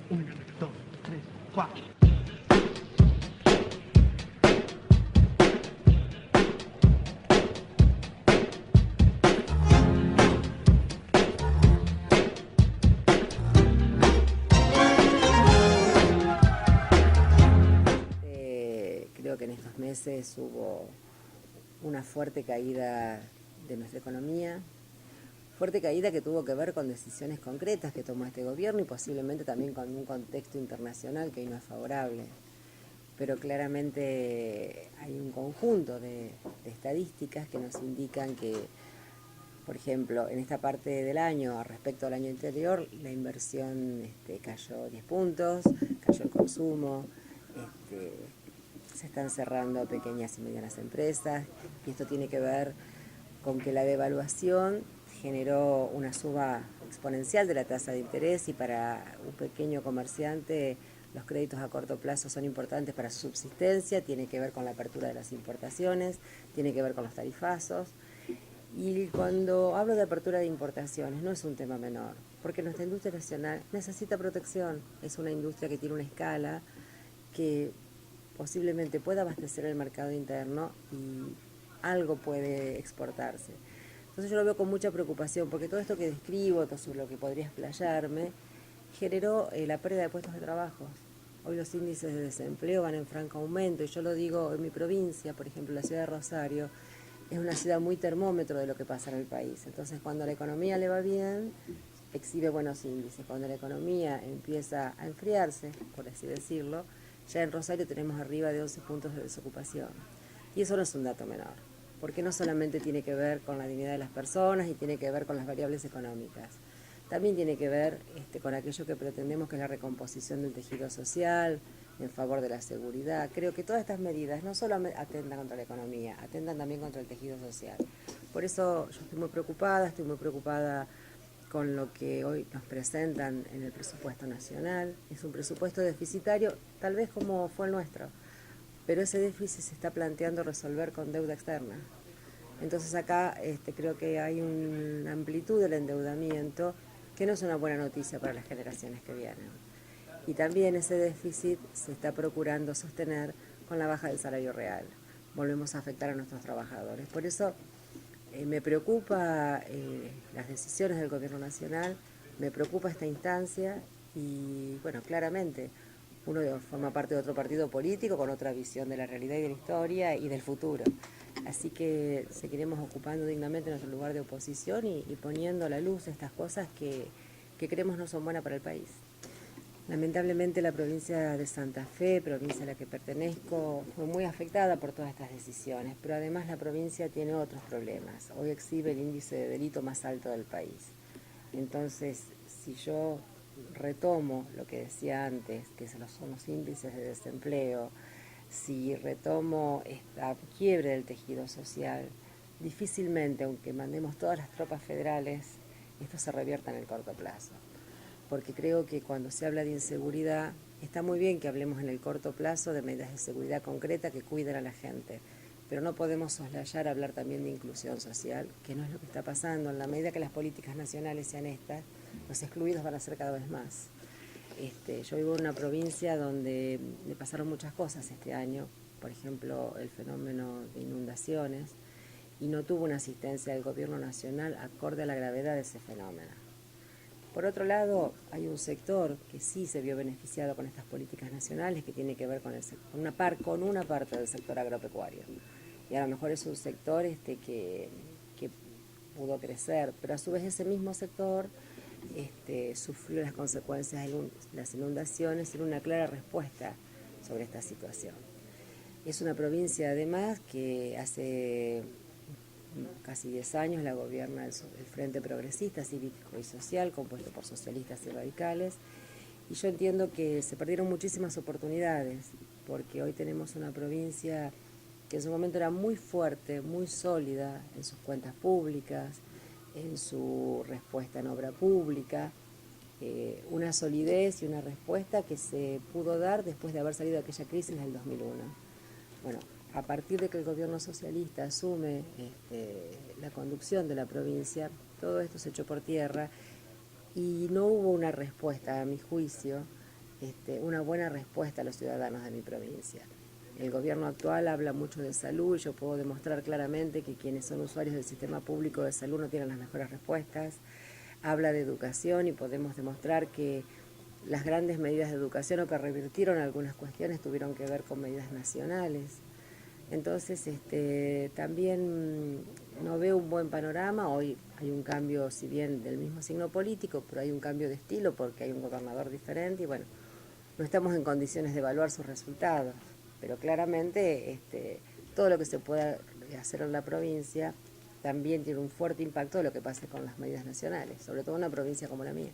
1, 2, 3, 4. Creo que en estos meses hubo una fuerte caída de nuestra economía, fuerte caída que tuvo que ver con decisiones concretas que tomó este gobierno y posiblemente también con un contexto internacional que hoy no es favorable. Pero claramente hay un conjunto de estadísticas que nos indican que, por ejemplo, en esta parte del año, respecto al año anterior, la inversión cayó 10 puntos, cayó el consumo, se están cerrando pequeñas y medianas empresas, y esto tiene que ver con que la devaluación generó una suba exponencial de la tasa de interés y para un pequeño comerciante los créditos a corto plazo son importantes para su subsistencia, tiene que ver con la apertura de las importaciones, tiene que ver con los tarifazos. Y cuando hablo de apertura de importaciones no es un tema menor, porque nuestra industria nacional necesita protección, es una industria que tiene una escala que posiblemente pueda abastecer el mercado interno y algo puede exportarse. Entonces yo lo veo con mucha preocupación, porque todo esto que describo, todo sobre lo que podría explayarme, generó la pérdida de puestos de trabajo. Hoy los índices de desempleo van en franco aumento, y yo lo digo en mi provincia, por ejemplo, la ciudad de Rosario, es una ciudad muy termómetro de lo que pasa en el país. Entonces, cuando la economía le va bien, exhibe buenos índices. Cuando la economía empieza a enfriarse, por así decirlo, ya en Rosario tenemos arriba de 11 puntos de desocupación. Y eso no es un dato menor, porque no solamente tiene que ver con la dignidad de las personas y tiene que ver con las variables económicas. También tiene que ver con aquello que pretendemos, que es la recomposición del tejido social, en favor de la seguridad. Creo que todas estas medidas no solo atentan contra la economía, atentan también contra el tejido social. Por eso yo estoy muy preocupada con lo que hoy nos presentan en el presupuesto nacional. Es un presupuesto deficitario, tal vez como fue el nuestro, pero ese déficit se está planteando resolver con deuda externa. Entonces acá creo que hay una amplitud del endeudamiento que no es una buena noticia para las generaciones que vienen. Y también ese déficit se está procurando sostener con la baja del salario real. Volvemos a afectar a nuestros trabajadores. Por eso me preocupa las decisiones del gobierno nacional, me preocupa esta instancia y, bueno, claramente uno forma parte de otro partido político con otra visión de la realidad y de la historia y del futuro. Así que seguiremos ocupando dignamente nuestro lugar de oposición y poniendo a la luz estas cosas que creemos no son buenas para el país. Lamentablemente la provincia de Santa Fe, provincia a la que pertenezco, fue muy afectada por todas estas decisiones, pero además la provincia tiene otros problemas. Hoy exhibe el índice de delito más alto del país. Entonces, si yo retomo lo que decía antes, que son los índices de desempleo, si retomo esta quiebre del tejido social, difícilmente, aunque mandemos todas las tropas federales, esto se revierta en el corto plazo. Porque creo que cuando se habla de inseguridad, está muy bien que hablemos en el corto plazo de medidas de seguridad concreta que cuiden a la gente, pero no podemos soslayar hablar también de inclusión social, que no es lo que está pasando. En la medida que las políticas nacionales sean estas, los excluidos van a ser cada vez más. Yo vivo en una provincia donde me pasaron muchas cosas este año, por ejemplo, el fenómeno de inundaciones, y no tuvo una asistencia del gobierno nacional acorde a la gravedad de ese fenómeno. Por otro lado, hay un sector que sí se vio beneficiado con estas políticas nacionales, que tiene que ver con una parte del sector agropecuario. Y a lo mejor es un sector que pudo crecer, pero a su vez ese mismo sector sufrió las consecuencias de las inundaciones sin una clara respuesta sobre esta situación. Es una provincia además que hace casi 10 años la gobierna el Frente Progresista, Cívico y Social, compuesto por socialistas y radicales, y yo entiendo que se perdieron muchísimas oportunidades, porque hoy tenemos una provincia que en su momento era muy fuerte, muy sólida en sus cuentas públicas, en su respuesta en obra pública, una solidez y una respuesta que se pudo dar después de haber salido de aquella crisis del 2001. Bueno, a partir de que el gobierno socialista asume la conducción de la provincia, todo esto se echó por tierra y no hubo una respuesta, a mi juicio, una buena respuesta a los ciudadanos de mi provincia. El gobierno actual habla mucho de salud y yo puedo demostrar claramente que quienes son usuarios del sistema público de salud no tienen las mejores respuestas. Habla de educación y podemos demostrar que las grandes medidas de educación o que revirtieron algunas cuestiones tuvieron que ver con medidas nacionales. Entonces, también no veo un buen panorama. Hoy hay un cambio, si bien del mismo signo político, pero hay un cambio de estilo porque hay un gobernador diferente y bueno, no estamos en condiciones de evaluar sus resultados. Pero claramente todo lo que se pueda hacer en la provincia también tiene un fuerte impacto de lo que pase con las medidas nacionales, sobre todo en una provincia como la mía.